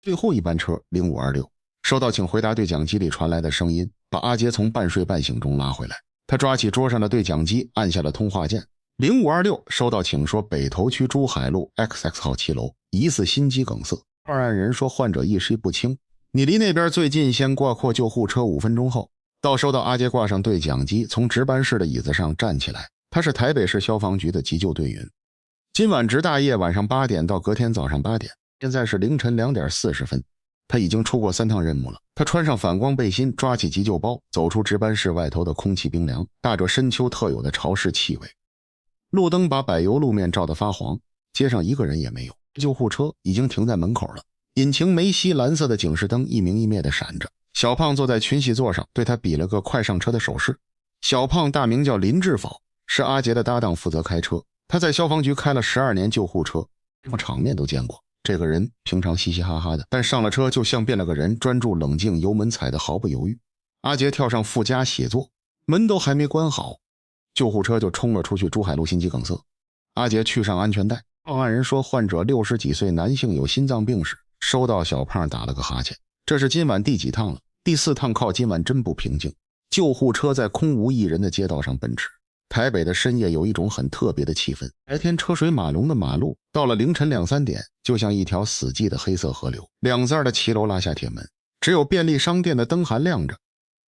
最后一班车0526收到请回答对讲机里传来的声音，把阿杰从半睡半醒中拉回来。他抓起桌上的对讲机，按下了通话键。0526收到请说北头区珠海路 XX 号7楼疑似心肌梗塞，报案人说患者意识不清，你离那边最近，先挂扩救护车5分钟后到。收到阿杰挂上对讲机，从值班室的椅子上站起来。他是台北市消防局的急救队员，今晚值大夜，晚上8点到隔天早上8点，现在是凌晨2点40分。他已经出过3趟任务了。他穿上反光背心，抓起急救包，走出值班室外头的空气冰凉，带着深秋特有的潮湿气味。路灯把柏油路面照得发黄，街上一个人也没有。救护车已经停在门口了，引擎没熄，蓝色的警示灯一明一灭地闪着。小胖坐在群席座上，对他比了个快上车的手势。小胖大名叫林志否，是阿杰的搭档，负责开车。他在消防局开了12年救护车，什么场面都见过。这个人平常嘻嘻哈哈的，但上了车就像变了个人，专注冷静，油门踩得毫不犹豫。阿杰跳上副驾写作，门都还没关好，救护车就冲了出去。珠海路心肌梗塞，阿杰去上安全带。报案人说患者60几岁男性，有心脏病史。收到小胖打了个哈欠。这是今晚第几趟了？第4趟。靠今晚真不平静。救护车在空无一人的街道上奔驰。台北的深夜有一种很特别的气氛，白天车水马龙的马路，到了凌晨2、3点就像一条死寂的黑色河流。2字的骑楼拉下铁门，只有便利商店的灯还亮着。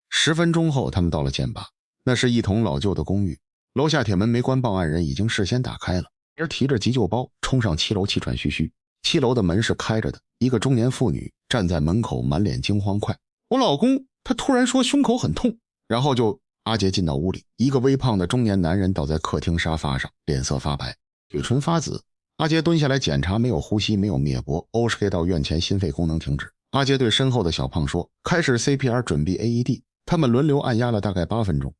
10分钟后他们到了建坝，那是一栋老旧的公寓，楼下铁门没关，报案人已经事先打开了，而提着急救包冲上7楼，气喘吁吁。7楼的门是开着的，一个中年妇女站在门口，满脸惊慌。快，我老公！他突然说胸口很痛，然后就阿杰进到屋里，一个微胖的中年男人倒在客厅沙发上，脸色发白，嘴唇发紫。阿杰蹲下来检查，没有呼吸，没有灭搏，OSK 到院前心肺功能停止。阿杰对身后的小胖说，开始 CPR， 准备 AED。 他们轮流按压了大概8分钟，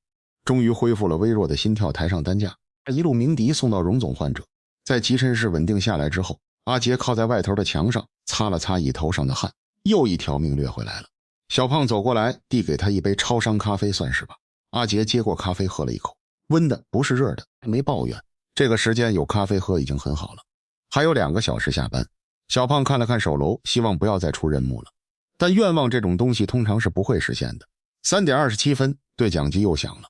终于恢复了微弱的心跳，抬上担架，一路鸣笛送到荣总患者。在急诊室稳定下来之后，阿杰靠在外头的墙上擦了擦椅头上的汗，又一条命掠回来了。小胖走过来递给他一杯超商咖啡，算是吧。阿杰接过咖啡喝了一口，温的不是热的，没抱怨。这个时间有咖啡喝已经很好了。还有2个小时下班。小胖看了看手楼，希望不要再出任务了，但愿望这种东西通常是不会实现的。3点27分对讲机又响了。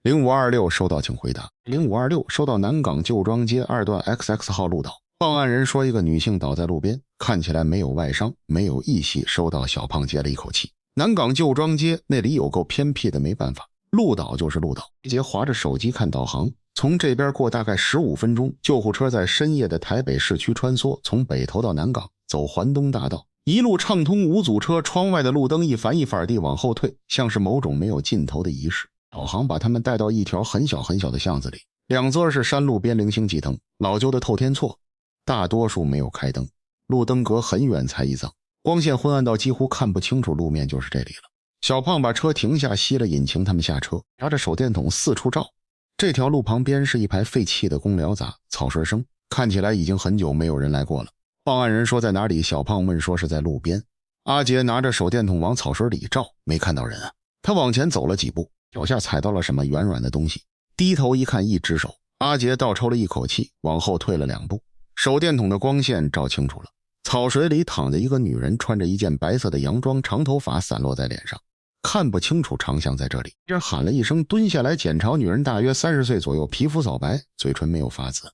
0526收到请回答。0526收到南港旧庄街2段 XX 号路倒，报案人说一个女性倒在路边，看起来没有外伤，没有异隙。收到，小胖接了一口气。南港旧庄街那里有够偏僻的，没办法，路倒就是路倒。一杰划着手机看导航，从这边过大概15分钟，救护车在深夜的台北市区穿梭，从北头到南港，走环东大道，一路畅通无阻车，窗外的路灯一反一反地往后退，像是某种没有尽头的仪式。导航把他们带到一条很小很小的巷子里，2座是山路边零星几灯，老旧的透天厝，大多数没有开灯，路灯隔很远才一脏，光线昏暗到几乎看不清楚路面，就是这里了。小胖把车停下，熄了引擎，他们下车，拿着手电筒四处照。这条路旁边是一排废弃的公寮杂，草水声，看起来已经很久没有人来过了。报案人说在哪里？小胖问说是在路边。阿杰拿着手电筒往草水里照，没看到人啊。他往前走了几步，脚下踩到了什么软软的东西，低头一看，一只手。阿杰倒抽了一口气，往后退了2步，手电筒的光线照清楚了，草水里躺着一个女人，穿着一件白色的洋装，长头发散落在脸上，看不清楚长相在这里。这喊了一声，蹲下来检查，女人大约30岁左右，皮肤扫白，嘴唇没有发紫。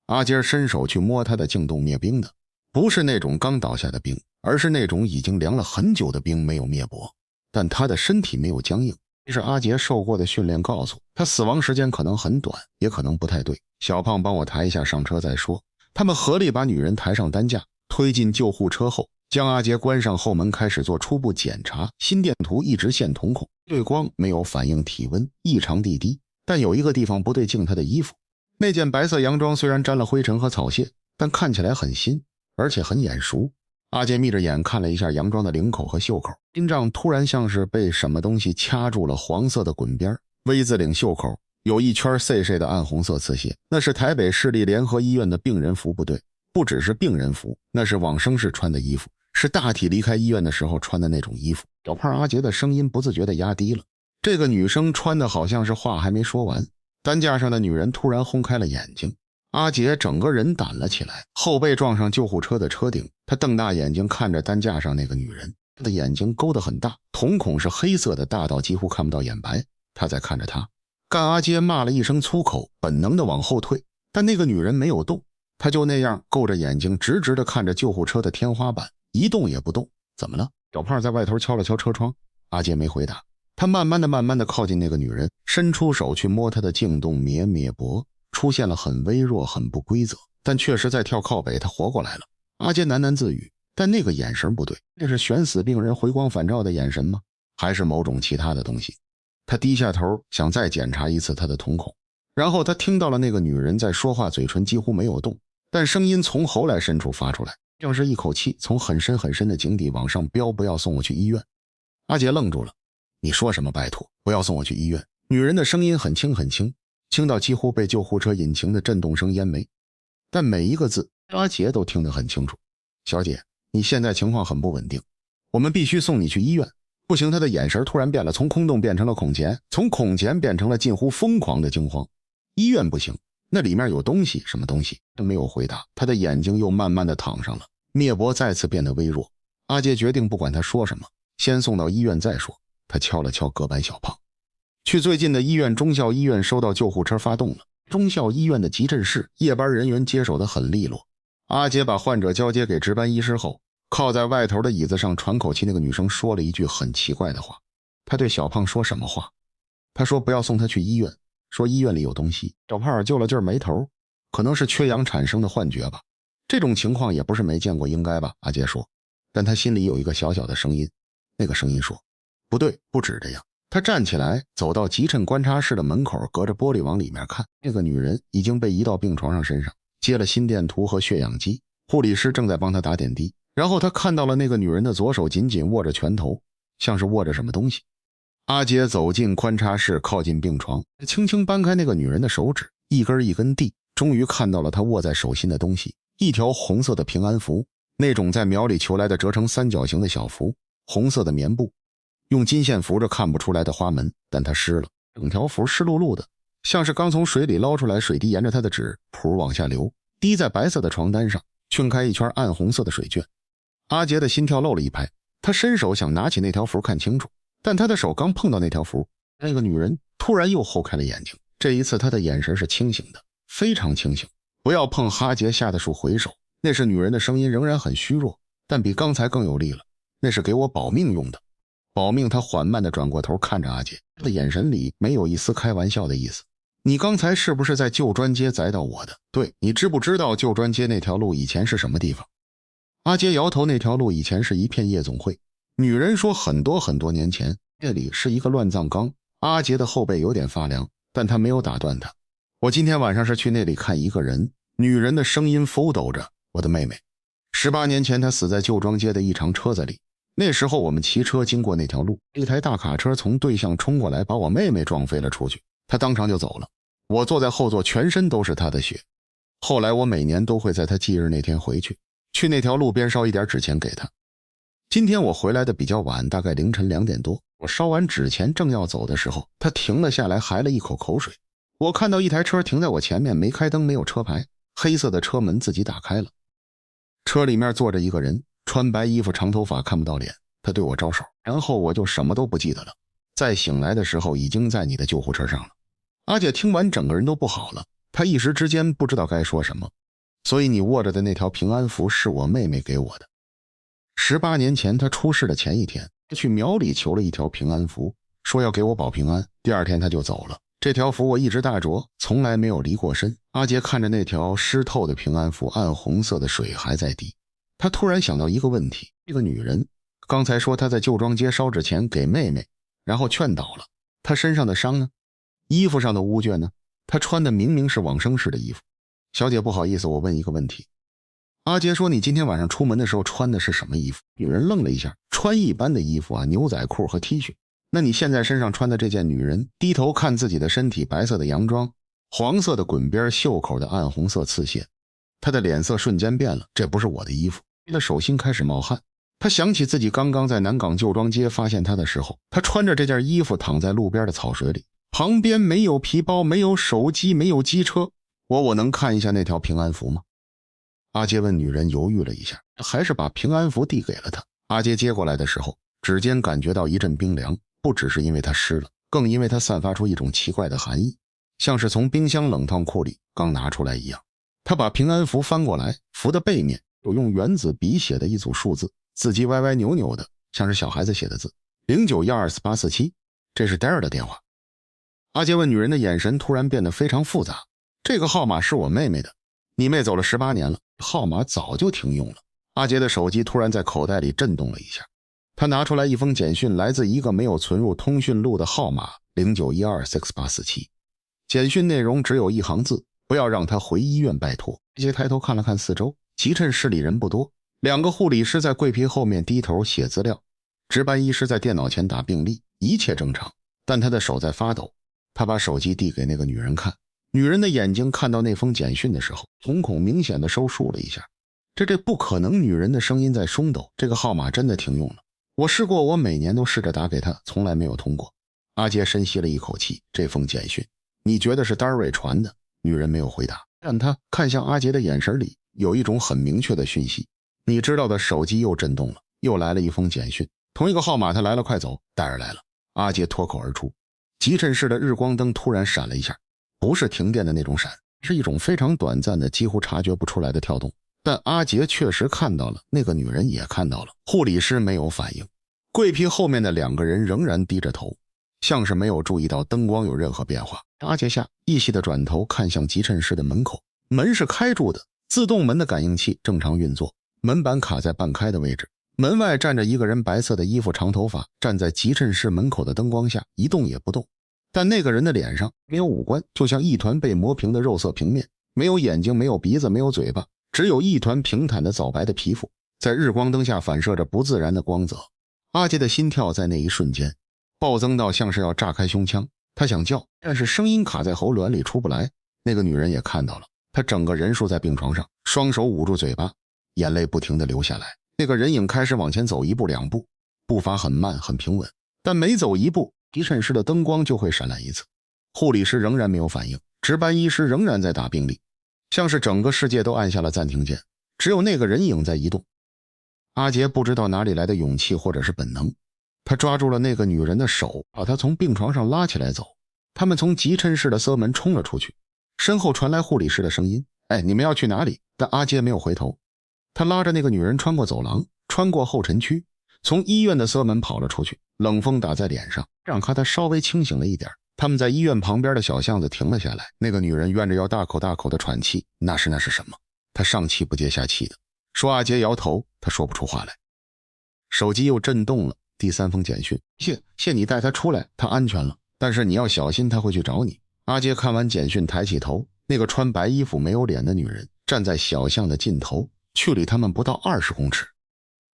阿杰伸手去摸她的静冻灭冰的，不是那种刚倒下的冰，而是那种已经凉了很久的冰，没有灭搏，但她的身体没有僵硬。这是阿杰受过的训练告诉他，死亡时间可能很短，也可能不太对。小胖帮我抬一下上车再说。他们合力把女人抬上担架，推进救护车后，将阿杰关上后门，开始做初步检查。心电图一直线瞳孔，对光没有反应，体温异常地低，但有一个地方不对劲，他的衣服。那件白色洋装虽然沾了灰尘和草屑，但看起来很新，而且很眼熟。阿杰眯着眼看了一下洋装的领口和袖口，心脏突然像是被什么东西掐住了，黄色的滚边，V 字领袖口有一圈 CC 的暗红色刺血，那是台北市立联合医院的病人服部队，不只是病人服，那是往生时穿的衣服，是大体离开医院的时候穿的那种衣服。小胖阿杰的声音不自觉地压低了，这个女生穿的好像是话还没说完，担架上的女人突然轰开了眼睛。阿杰整个人胆了起来，后背撞上救护车的车顶，他瞪大眼睛看着担架上那个女人，他的眼睛勾得很大，瞳孔是黑色的，大到几乎看不到眼白。他在看着他。干阿杰骂了一声粗口，本能的往后退，但那个女人没有动，她就那样勾着眼睛直直的看着救护车的天花板，一动也不动。怎么了？小胖在外头敲了敲车窗。阿杰没回答，他慢慢的靠近那个女人，伸出手去摸她的颈动咩咩脖，出现了很微弱很不规则，但确实在跳靠北，他活过来了。阿杰喃喃自语，但那个眼神不对，那是悬死病人回光返照的眼神吗？还是某种其他的东西？他低下头想再检查一次他的瞳孔，然后他听到了那个女人在说话，嘴唇几乎没有动，但声音从喉来深处发出来，像是一口气从很深很深的井底往上飙，不要送我去医院。阿杰愣住了，你说什么？拜托，不要送我去医院。女人的声音很轻很轻，轻到几乎被救护车引擎的震动声淹没，但每一个字阿杰都听得很清楚。小姐，你现在情况很不稳定，我们必须送你去医院。不行，他的眼神突然变了，从空洞变成了恐前，从恐前变成了近乎疯狂的惊慌。医院不行，那里面有东西，什么东西？他没有回答，他的眼睛又慢慢的躺上了，灭脖再次变得微弱。阿杰决定不管他说什么，先送到医院再说。他敲了敲隔板小胖，去最近的医院。中校医院收到救护车发动了，中校医院的急诊室夜班人员接手得很利落。阿杰把患者交接给值班医师后，靠在外头的椅子上喘口气。那个女生说了一句很奇怪的话。她对小胖说什么话？她说不要送他去医院，说医院里有东西。小胖就了劲眉头，可能是缺氧产生的幻觉吧，这种情况也不是没见过，应该吧？阿杰说。但他心里有一个小小的声音，那个声音说不对，不止这样。他站起来走到急诊观察室的门口，隔着玻璃往里面看。那个女人已经被移到病床上，身上接了心电图和血氧机，护理师正在帮她打点滴。然后他看到了那个女人的左手紧紧握着拳头，像是握着什么东西。阿杰走进观察室，靠近病床，轻轻搬开那个女人的手指，一根一根递，终于看到了她握在手心的东西，一条红色的平安符，那种在苗里求来的折成三角形的小符，红色的棉布，用金线扶着看不出来的花纹，但它湿了，整条符湿漉漉的，像是刚从水里捞出来，水滴沿着它的纸谱往下流，滴在白色的床单上，圈开一圈暗红色的水卷。阿杰的心跳漏了一拍，他伸手想拿起那条符看清楚，但他的手刚碰到那条符，那个女人突然又齁开了眼睛。这一次他的眼神是清醒的，非常清醒。不要碰，哈杰吓得数回手。那是女人的声音，仍然很虚弱，但比刚才更有力了。那是给我保命用的。保命。他缓慢地转过头看着阿杰，他的眼神里没有一丝开玩笑的意思。你刚才是不是在旧专街载到我的？对，你知不知道旧专街那条路以前是什么地方？阿杰摇头，那条路以前是一片夜总会。女人说很多很多年前，这里是一个乱葬岗。阿杰的后背有点发凉，但他没有打断他。我今天晚上是去那里看一个人。女人的声音浮抖着，我的妹妹。18年前她死在旧庄街的一场车子里，那时候我们骑车经过那条路，一台大卡车从对向冲过来，把我妹妹撞飞了出去，她当场就走了。我坐在后座，全身都是她的血。后来我每年都会在她忌日那天回去那条路边烧一点纸钱给她。今天我回来的比较晚，大概凌晨2点多，我烧完纸钱正要走的时候，她停了下来，含了一口口水。我看到一台车停在我前面，没开灯，没有车牌，黑色的车门自己打开了。车里面坐着一个人，穿白衣服，长头发，看不到脸。他对我招手，然后我就什么都不记得了。再醒来的时候，已经在你的救护车上了。阿姐听完，整个人都不好了，她一时之间不知道该说什么。所以你握着的那条平安符是我妹妹给我的。18年前她出事的前一天，她去苗里求了一条平安符，说要给我保平安。第二天她就走了。这条符我一直戴着，从来没有离过身。阿杰看着那条湿透的平安符，暗红色的水还在滴。他突然想到一个问题，这个女人刚才说她在旧庄街烧纸钱给妹妹，然后劝倒了。她身上的伤呢？衣服上的污渍呢？她穿的明明是往生式的衣服。小姐不好意思，我问一个问题。阿杰说你今天晚上出门的时候穿的是什么衣服？女人愣了一下，穿一般的衣服啊，牛仔裤和 T 恤。那你现在身上穿的这件，女人低头看自己的身体，白色的洋装，黄色的滚边袖口的暗红色刺线。她的脸色瞬间变了，这不是我的衣服。她的手心开始冒汗。她想起自己刚刚在南港旧庄街发现她的时候，她穿着这件衣服躺在路边的草水里，旁边没有皮包，没有手机，没有机车。我能看一下那条平安符吗？阿杰问女人，犹豫了一下，还是把平安符递给了她。阿杰接过来的时候，指尖感觉到一阵冰凉，不只是因为它湿了，更因为它散发出一种奇怪的寒意，像是从冰箱冷烫库里刚拿出来一样。他把平安符翻过来，符的背面有用原子笔写的一组数字，字迹歪歪扭扭的，像是小孩子写的字。09124847，这是戴尔的电话。阿杰问女人的眼神突然变得非常复杂。这个号码是我妹妹的，你妹走了18年了，号码早就停用了。阿杰的手机突然在口袋里震动了一下，他拿出来一封简讯，来自一个没有存入通讯录的号码09126847。简讯内容只有一行字，不要让他回医院拜托。阿杰抬头看了看四周，急诊室里人不多，2个护理师在柜皮后面低头写资料，值班医师在电脑前打病历，一切正常，但他的手在发抖。他把手机递给那个女人看，女人的眼睛看到那封简讯的时候，瞳孔明显的收束了一下。这不可能，女人的声音在松抖，这个号码真的停用了。我试过，我每年都试着打给他，从来没有通过。阿杰深吸了一口气，这封简讯你觉得是丹瑞传的？女人没有回答，但他看向阿杰的眼神里有一种很明确的讯息。你知道的手机又震动了，又来了一封简讯，同一个号码，他来了，快走，戴尔来了。阿杰脱口而出。急诊室的日光灯突然闪了一下，不是停电的那种闪，是一种非常短暂的几乎察觉不出来的跳动。但阿杰确实看到了，那个女人也看到了。护理师没有反应，柜皮后面的2个人仍然低着头，像是没有注意到灯光有任何变化。阿杰下意识地转头看向急诊室的门口，门是开住的，自动门的感应器正常运作，门板卡在半开的位置。门外站着一个人，白色的衣服，长头发，站在急诊室门口的灯光下一动也不动。但那个人的脸上没有五官，就像一团被磨平的肉色平面，没有眼睛，没有鼻子，没有嘴巴，只有一团平坦的枣白的皮肤，在日光灯下反射着不自然的光泽。阿杰的心跳在那一瞬间暴增到像是要炸开胸腔，他想叫，但是声音卡在喉咙里出不来。那个女人也看到了，她整个人竖在病床上，双手捂住嘴巴，眼泪不停地流下来。那个人影开始往前走1步2步，步伐很慢很平稳，但每走1步，急诊室的灯光就会闪亮一次。护理师仍然没有反应，值班医师仍然在打病历，像是整个世界都按下了暂停键，只有那个人影在移动。阿杰不知道哪里来的勇气或者是本能，他抓住了那个女人的手，把她从病床上拉起来走。他们从急诊室的侧门冲了出去，身后传来护理师的声音：哎，你们要去哪里？但阿杰没有回头，他拉着那个女人穿过走廊，穿过候诊区，从医院的侧门跑了出去。冷风打在脸上，让他稍微清醒了一点。他们在医院旁边的小巷子停了下来，那个女人怨着要大口大口的喘气。那是什么？她上气不接下气的说。阿杰摇头，他说不出话来。手机又震动了，第3封简讯：谢你带他出来，他安全了，但是你要小心，他会去找你。阿杰看完简讯抬起头，那个穿白衣服没有脸的女人站在小巷的尽头，距离他们不到20公尺。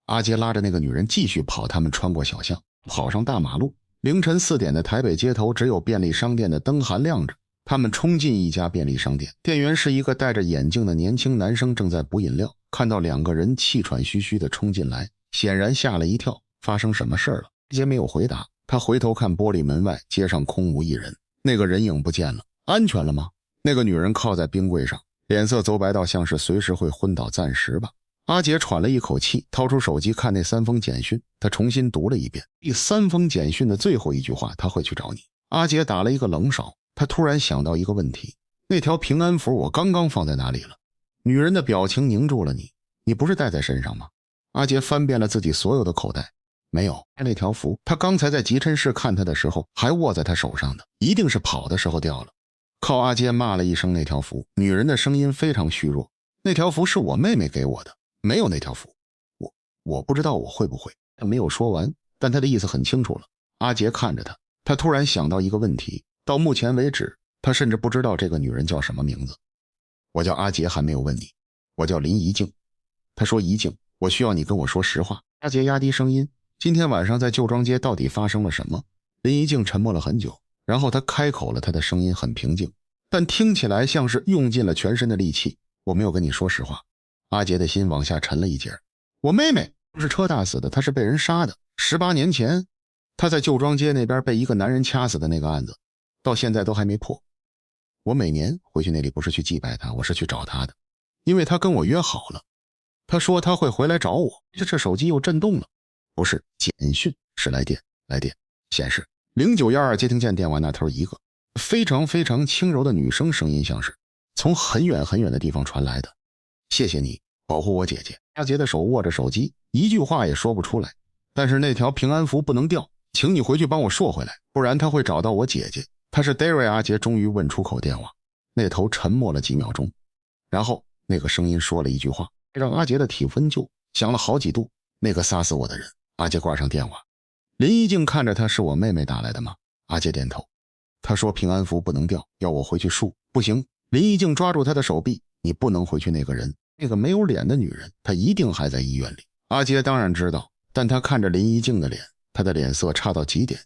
阿杰拉着那个女人继续跑，他们穿过小巷，跑上大马路。凌晨4点的台北街头只有便利商店的灯还亮着。他们冲进一家便利商店，店员是一个戴着眼镜的年轻男生，正在补饮料。看到2个人气喘吁吁地冲进来，显然吓了一跳。发生什么事了？阿杰没有回答，他回头看玻璃门外，街上空无一人，那个人影不见了。安全了吗？那个女人靠在冰柜上，脸色走白到像是随时会昏倒，暂时吧。阿杰喘了一口气，掏出手机看那3封简讯，他重新读了一遍。第3封简讯的最后一句话：他会去找你。阿杰打了一个冷扫，他突然想到一个问题：那条平安符我刚刚放在哪里了？女人的表情凝住了。你不是带在身上吗？阿杰翻遍了自己所有的口袋，没有。那条符他刚才在急诊室看他的时候还握在他手上的，一定是跑的时候掉了。靠！阿杰骂了一声那条符，女人的声音非常虚弱：那条符是我妹妹给我的，没有那条符。我不知道我会不会。他没有说完，但他的意思很清楚了。阿杰看着他突然想到一个问题，到目前为止他甚至不知道这个女人叫什么名字。我叫阿杰，还没有问你。我叫林怡静。他说：怡静，我需要你跟我说实话。阿杰压低声音：今天晚上在旧庄街到底发生了什么？林怡静沉默了很久，然后他开口了，他的声音很平静，但听起来像是用尽了全身的力气。我没有跟你说实话。阿杰的心往下沉了一截。我妹妹不是车大死的，她是被人杀的。18年前她在旧庄街那边被一个男人掐死的那个案子，到现在都还没破。我每年回去那里不是去祭拜他，我是去找他的，因为他跟我约好了。他说他会回来找我，这手机又震动了，不是简讯，是来电，显示0912接听键电话那头一个非常非常轻柔的女生声音，像是从很远很远的地方传来的。谢谢你保护我姐姐。阿杰的手握着手机，一句话也说不出来。但是那条平安符不能掉，请你回去帮我捎回来，不然他会找到我姐姐。他是 Derry。 阿杰终于问出口电话，那头沉默了几秒钟，然后那个声音说了一句话，让阿杰的体温就降了好几度。那个杀死我的人。阿杰挂上电话。林一静看着他，是我妹妹打来的吗？阿杰点头。他说平安符不能掉，要我回去捎。不行。林一静抓住他的手臂，你不能回去，那个人，那个没有脸的女人，她一定还在医院里。阿杰当然知道，但他看着林一静的脸，他的脸色差到极点，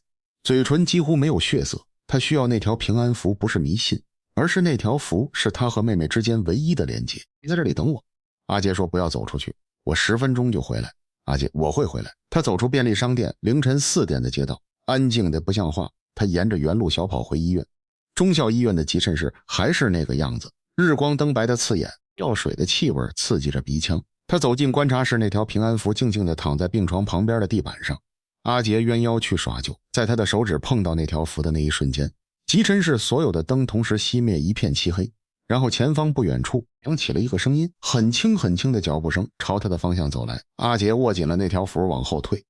嘴唇几乎没有血色。他需要那条平安符，不是迷信，而是那条符是他和妹妹之间唯一的连接。你在这里等我。阿杰说不要走出去，我10分钟就回来。阿杰，我会回来。他走出便利商店，凌晨4点的街道，安静的不像话。他沿着原路小跑回医院。中校医院的急诊室还是那个样子，日光灯白的刺眼，药水的气味刺激着鼻腔。他走进观察室，那条平安符静静地躺在病床旁边的地板上。阿杰弯腰去耍救，在他的手指碰到那条符的那一瞬间，急诊室所有的灯同时熄灭，一片漆黑。然后前方不远处响起了一个声音，很轻很轻的脚步声朝他的方向走来。阿杰握紧了那条符往后退，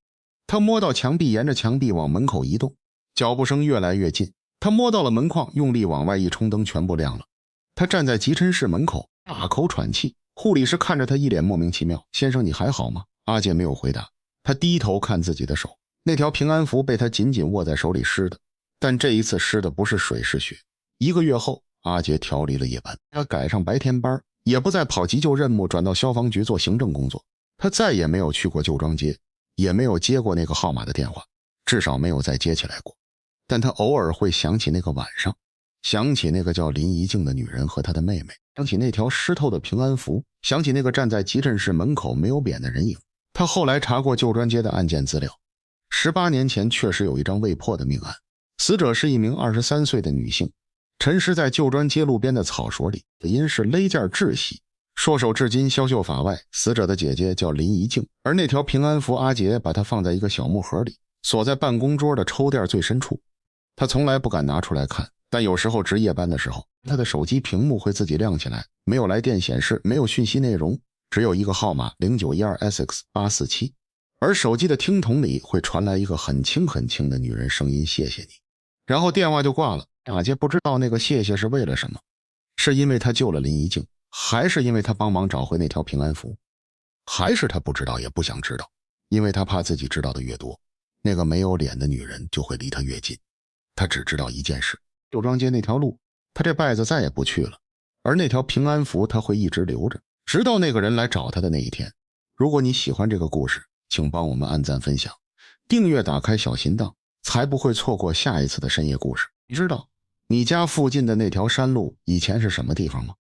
他摸到墙壁，沿着墙壁往门口移动，脚步声越来越近。他摸到了门框，用力往外一冲，灯全部亮了。他站在急诊室门口，大口喘气。护理师看着他，一脸莫名其妙。先生，你还好吗？阿杰没有回答。他低头看自己的手，那条平安符被他紧紧握在手里湿的，但这一次湿的不是水是血。1个月后，阿杰调离了夜班，他改上白天班，也不再跑急救任务，转到消防局做行政工作。他再也没有去过旧庄街，也没有接过那个号码的电话，至少没有再接起来过。但他偶尔会想起那个晚上，想起那个叫林怡静的女人和她的妹妹，想起那条湿透的平安符，想起那个站在急诊室门口没有脸的人影。他后来查过旧庄街的案件资料，18年前确实有一桩未破的命案，死者是一名23岁的女性，沉尸在旧庄街路边的草垛里，死因是勒件窒息，硕手至今消息法外。死者的姐姐叫林怡静，而那条平安符阿杰把它放在一个小木盒里，锁在办公桌的抽屉最深处。他从来不敢拿出来看，但有时候值夜班的时候，他的手机屏幕会自己亮起来，没有来电显示，没有讯息内容，只有一个号码 0912SX847， 而手机的听筒里会传来一个很轻很轻的女人声音，谢谢你。然后电话就挂了。阿杰不知道那个谢谢是为了什么，是因为他救了林怡静，还是因为他帮忙找回那条平安符，还是他不知道也不想知道，因为他怕自己知道的越多，那个没有脸的女人就会离他越近。他只知道一件事，旧庄街那条路他这辈子再也不去了，而那条平安符他会一直留着，直到那个人来找他的那一天。如果你喜欢这个故事，请帮我们按赞分享，订阅打开小铃铛，才不会错过下一次的深夜故事。你知道你家附近的那条山路以前是什么地方吗？